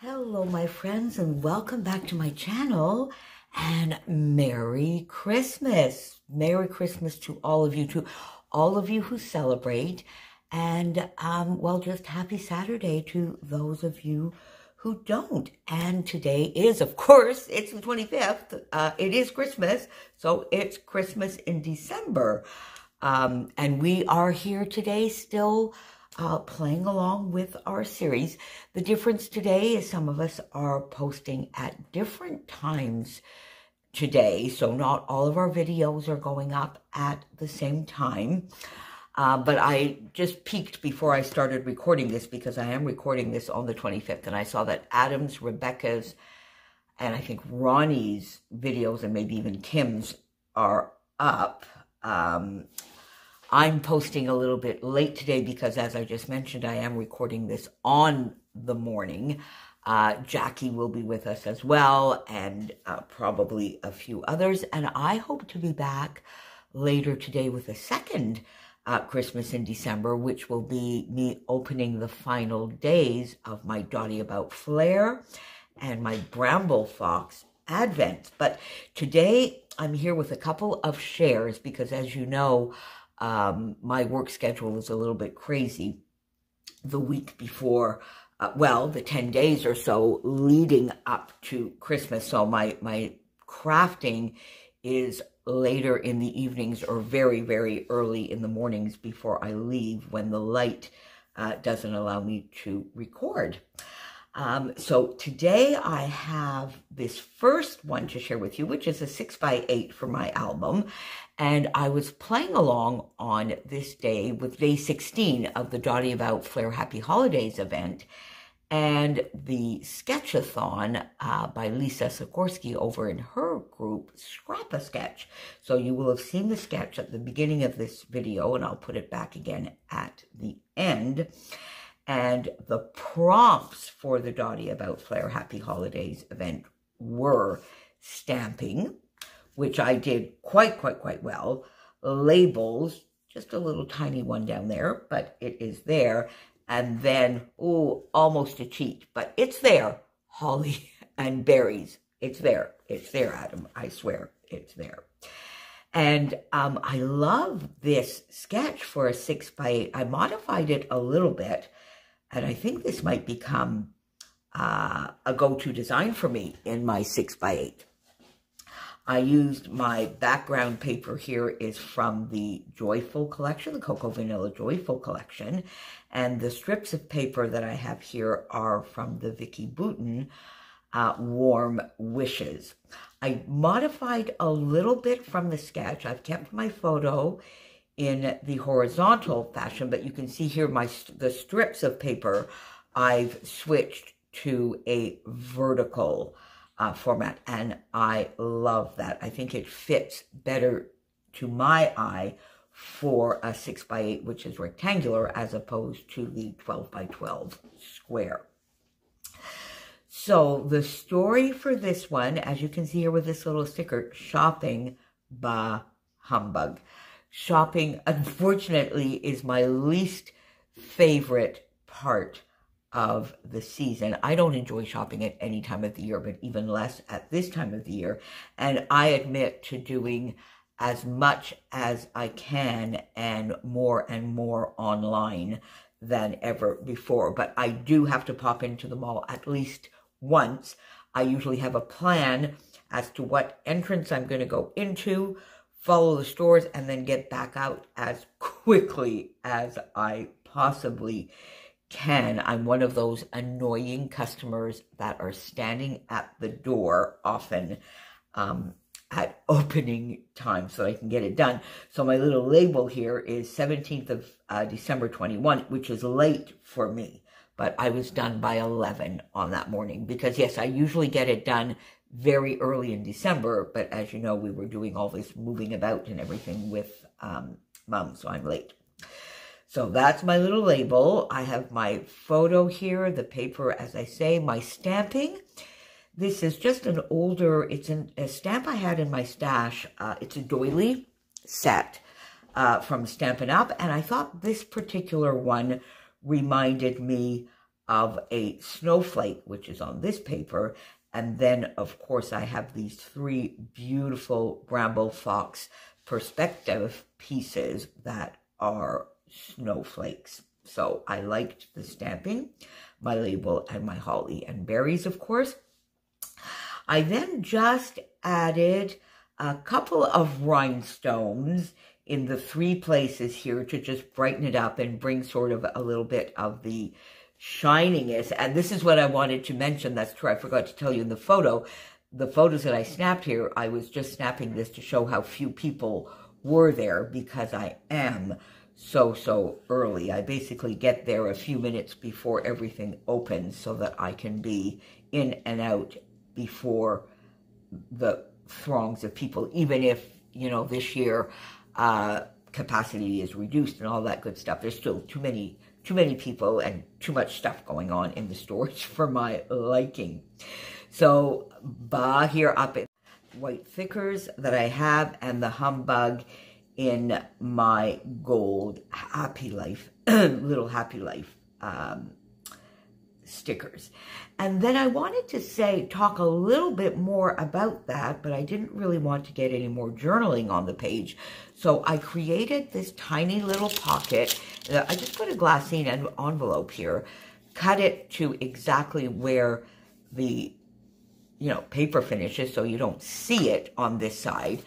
Hello, my friends, and welcome back to my channel, and Merry Christmas. Merry Christmas to all of you who celebrate, and, well, just happy Saturday to those of you who don't. And today is, of course, it's the 25th. It is Christmas, so it's Christmas in December. And we are here today still playing along with our series. The difference today is some of us are posting at different times today, so not all of our videos are going up at the same time. But I just peeked before I started recording this because I am recording this on the 25th, and I saw that Adam's, Rebecca's, and I think Ronnie's videos, and maybe even Kim's, are up. I'm posting a little bit late today because, as I just mentioned, I am recording this on the morning. Jackie will be with us as well, and probably a few others. And I hope to be back later today with a second Christmas in December, which will be me opening the final days of my Dotty About Flair and my Bramble Fox Advent. But today I'm here with a couple of shares because, as you know, my work schedule is a little bit crazy the week before, well, the 10 days or so leading up to Christmas. So my crafting is later in the evenings or very, very early in the mornings before I leave when the light doesn't allow me to record. So today I have this first one to share with you, which is a 6x8 for my album. And I was playing along on this day with day 16 of the Dotty About Flair Happy Holidays event and the Sketchathon by Lisa Sikorsky over in her group, Scrap a Sketch. So you will have seen the sketch at the beginning of this video, and I'll put it back again at the end. And the prompts for the Dotty About Flair Happy Holidays event were stamping, which I did quite well. Labels, just a little tiny one down there, but it is there. And then, oh, almost a cheat, but it's there. Holly and berries. It's there. It's there, Adam. I swear it's there. And I love this sketch for a 6x8. I modified it a little bit, and I think this might become a go-to design for me in my 6x8. I used my background paper here is from the Joyful collection, the Cocoa Vanilla Joyful collection. And the strips of paper that I have here are from the Vicky Bouton Warm Wishes. I modified a little bit from the sketch. I've kept my photo in the horizontal fashion, but you can see here the strips of paper I've switched to a vertical format, and I love that. I think it fits better to my eye for a 6x8, which is rectangular, as opposed to the 12x12 square. So the story for this one, as you can see here with this little sticker, shopping bah humbug. Shopping, unfortunately, is my least favorite part of the season. I don't enjoy shopping at any time of the year, but even less at this time of the year. And I admit to doing as much as I can and more online than ever before. But I do have to pop into the mall at least once. I usually have a plan as to what entrance I'm going to go into, follow the stores, and then get back out as quickly as I possibly can. I'm one of those annoying customers that are standing at the door often at opening time so I can get it done. So my little label here is 17th of December 21, which is late for me, but I was done by 11 on that morning because, yes, I usually get it done very early in December, but as you know, we were doing all this moving about and everything with Mom, so I'm late. So that's my little label. I have my photo here, the paper, as I say, my stamping. This is just an older, it's a stamp I had in my stash. It's a doily set from Stampin' Up! And I thought this particular one reminded me of a snowflake, which is on this paper. And then, of course, I have these 3 beautiful Bramble Fox perspective pieces that are snowflakes. So I liked the stamping, my label, and my holly and berries, of course. I then just added a couple of rhinestones in the 3 places here to just brighten it up and bring sort of a little bit of the shininess. And this is what I wanted to mention. That's true. I forgot to tell you in the photos that I snapped here, I was just snapping this to show how few people were there because I am so early. I basically get there a few minutes before everything opens so that I can be in and out before the throngs of people, even if, you know, this year capacity is reduced and all that good stuff. There's still too many people and too much stuff going on in the stores for my liking. So, here up at white thickers that I have, and the Humbug in my gold Happy Life, little Happy Life stickers. And then I wanted to talk a little bit more about that, but I didn't really want to get any more journaling on the page. So I created this tiny little pocket. I just put a glassine envelope here, cut it to exactly where the, you know, paper finishes so you don't see it on this side,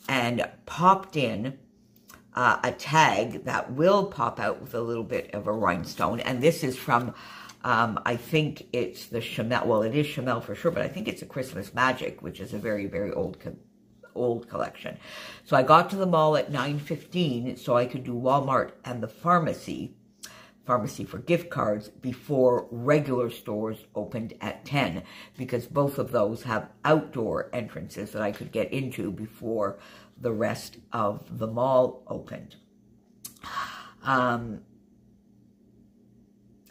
and popped in a tag that will pop out with a little bit of a rhinestone. And this is from I think it's the Chamel. Well, it is Chamel for sure, but I think it's a Christmas Magic, which is a very, very old collection. So I got to the mall at 9:15 so I could do Walmart and the pharmacy for gift cards before regular stores opened at 10, because both of those have outdoor entrances that I could get into before the rest of the mall opened.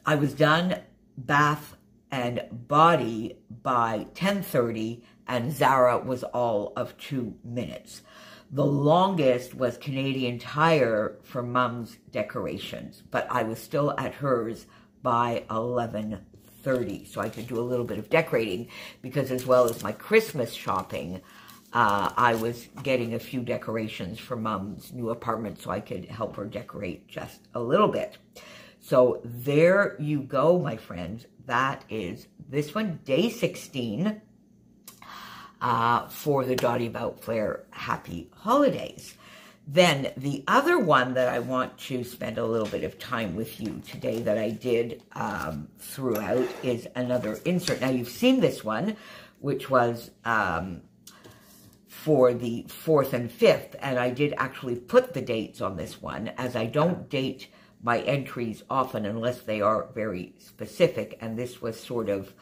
I was done bath and body by 10:30, and Zara was all of 2 minutes. The longest was Canadian Tire for Mom's decorations, but I was still at hers by 11:30, so I could do a little bit of decorating, because as well as my Christmas shopping, I was getting a few decorations for Mom's new apartment so I could help her decorate just a little bit. So there you go, my friends. That is this one, day 16, for the Dottie Bout Flair Happy Holidays. Then the other one that I want to spend a little bit of time with you today that I did throughout is another insert. Now, you've seen this one, which was for the 4th and 5th, and I did actually put the dates on this one, as I don't date my entries often unless they are very specific, and this was sort of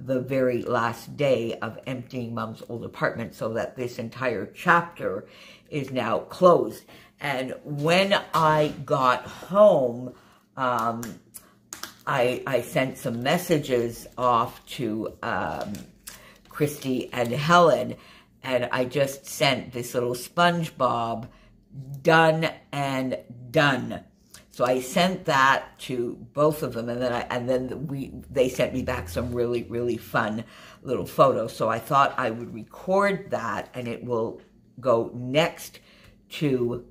the very last day of emptying Mom's old apartment, so that this entire chapter is now closed. And when I got home, I sent some messages off to Christy and Helen, and I just sent this little SpongeBob done and done. So I sent that to both of them, and then they sent me back some really, really fun little photos. So I thought I would record that, and it will go next to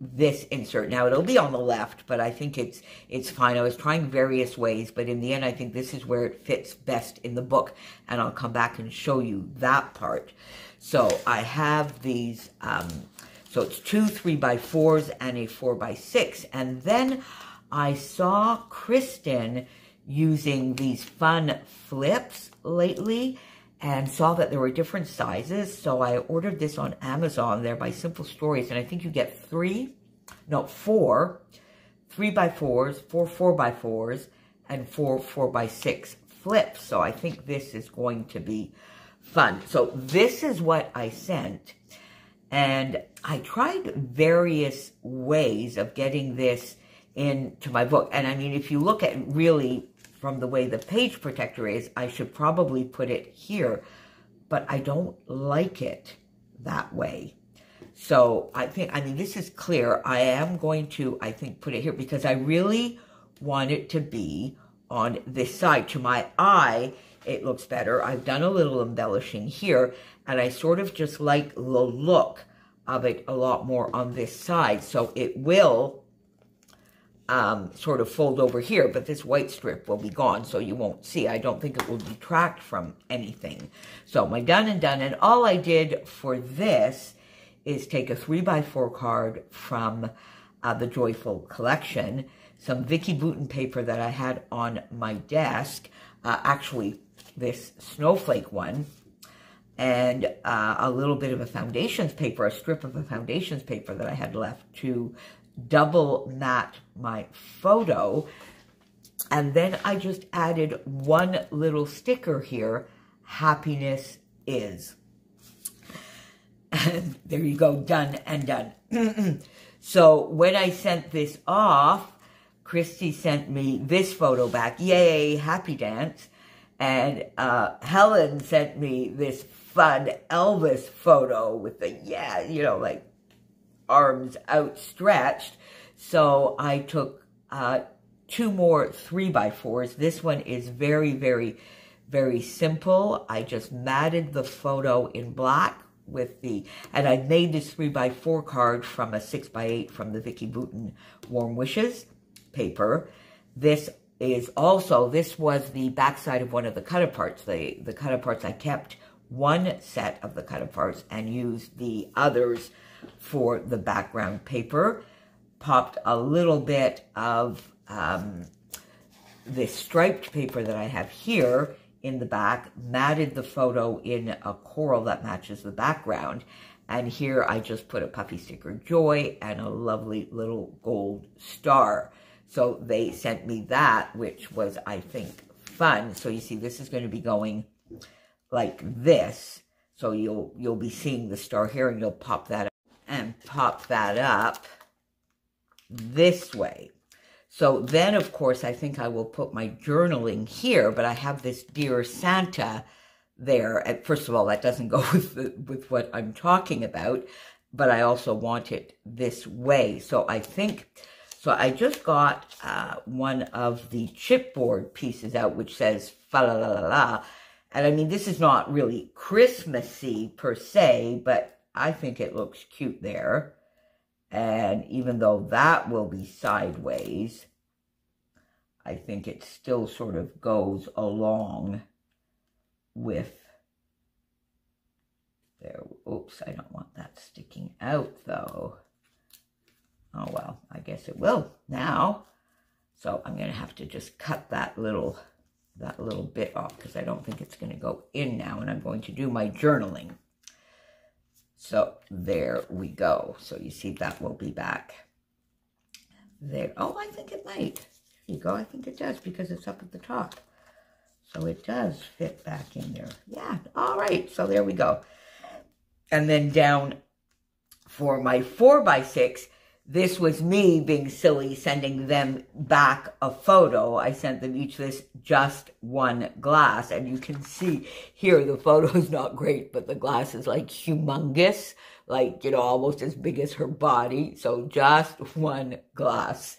this insert. Now, it'll be on the left, but I think it's fine. I was trying various ways, but in the end, I think this is where it fits best in the book, and I'll come back and show you that part. So I have these, so it's 2 3x4s and a 4x6, and then I saw Kristen using these fun flips lately, and saw that there were different sizes, so I ordered this on Amazon there by Simple Stories, and I think you get 4 3x4s, 4 4x4s, and 4 4x6 flips. So I think this is going to be fun. So this is what I sent, and I tried various ways of getting this into my book. And I mean, if you look at really from the way the page protector is, I should probably put it here, but I don't like it that way. So I mean, this is clear. I am going to, I think, put it here because I really want it to be on this side. To my eye, it looks better. I've done a little embellishing here, and I sort of just like the look of it a lot more on this side. So it will sort of fold over here, but this white strip will be gone, so you won't see. I don't think it will detract from anything. So my done and done, and all I did for this is take a 3x4 card from the Joyful collection, some Vicki Boutin paper that I had on my desk, actually this snowflake one, and a little bit of a foundations paper, a strip of a foundations paper that I had left to double matte my photo. And then I just added one little sticker here, happiness is. And there you go, done and done. So when I sent this off, Christy sent me this photo back, yay, happy dance. And Helen sent me this fun Elvis photo with the, yeah, you know, like arms outstretched. So I took 2 more 3x4s. This one is very, very, very simple. I just matted the photo in black with the, and I made this 3x4 card from a 6x8 from the Vicki Boutin Warm Wishes paper. This is also, this was the backside of one of the cut-aparts. The cut-aparts, I kept one set of the cut-aparts and used the others for the background paper. Popped a little bit of this striped paper that I have here in the back, matted the photo in a coral that matches the background. And here I just put a puffy sticker joy and a lovely little gold star. So they sent me that, which was, I think, fun. So you see, this is going to be going like this. So you'll be seeing the star here, and you'll pop that up and pop that up this way. So then, of course, I think I will put my journaling here, but I have this Dear Santa there. And first of all, that doesn't go with what I'm talking about, but I also want it this way. So I think, so I just got one of the chipboard pieces out, which says fa la la la la. And I mean, this is not really Christmassy per se, but I think it looks cute there. And even though that will be sideways, I think it still sort of goes along with there. Oops, I don't want that sticking out though. Oh well, I guess it will now. So I'm going to have to just cut that little bit off because I don't think it's going to go in now, and I'm going to do my journaling. So there we go. So you see that will be back there. Oh, I think it might. There you go. I think it does because it's up at the top. So it does fit back in there. Yeah. All right. So there we go. And then down for my 4x6, this was me being silly, sending them back a photo. I sent them each this just one glass. And you can see here, the photo is not great, but the glass is like humongous, like, you know, almost as big as her body. So just one glass.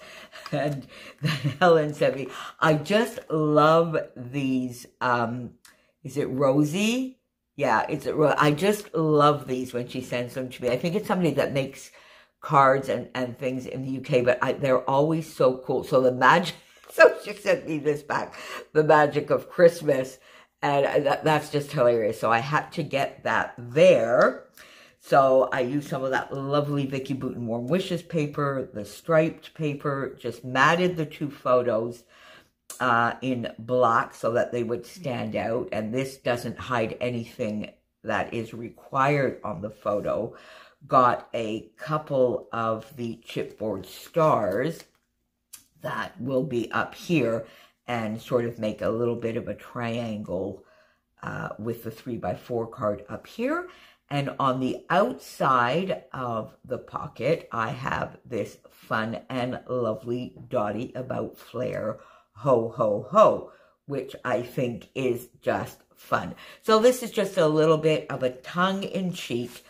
And then Helen sent me, I just love these, is it Rosie? Yeah, I just love these when she sends them to me. I think it's somebody that makes cards and things in the UK, but they're always so cool. So the magic, so she sent me this back, the magic of Christmas, and that's just hilarious. So I had to get that there. So I used some of that lovely Vicki Boutin Warm Wishes paper, the striped paper, just matted the 2 photos in black so that they would stand out. And this doesn't hide anything that is required on the photo. Got a couple of the chipboard stars that will be up here and sort of make a little bit of a triangle with the 3x4 card up here. And on the outside of the pocket, I have this fun and lovely Dottie About Flair Ho Ho Ho, which I think is just fun. So this is just a little bit of a tongue-in-cheek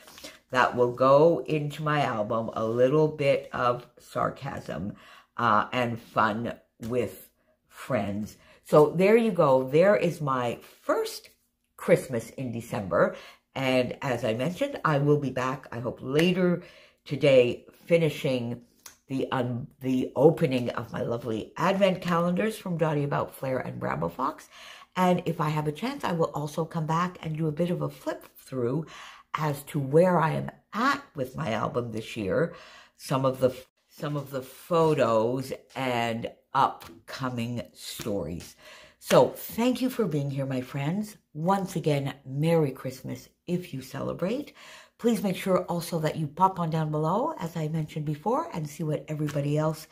that will go into my album, a little bit of sarcasm and fun with friends. So there you go. There is my first Christmas in December. And as I mentioned, I will be back, I hope later today, finishing the opening of my lovely Advent calendars from Dottie About Flair and Bramble Fox. And if I have a chance, I will also come back and do a bit of a flip through as to where I am at with my album this year, some of the photos and upcoming stories. So thank you for being here, my friends. Once again, Merry Christmas if you celebrate. Please make sure also that you pop on down below, as I mentioned before, and see what everybody else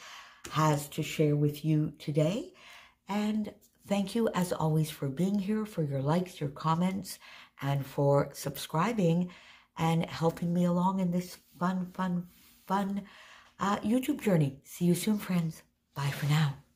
has to share with you today. And thank you, as always, for being here, for your likes, your comments, and for subscribing and helping me along in this fun YouTube journey. See you soon, friends. Bye for now.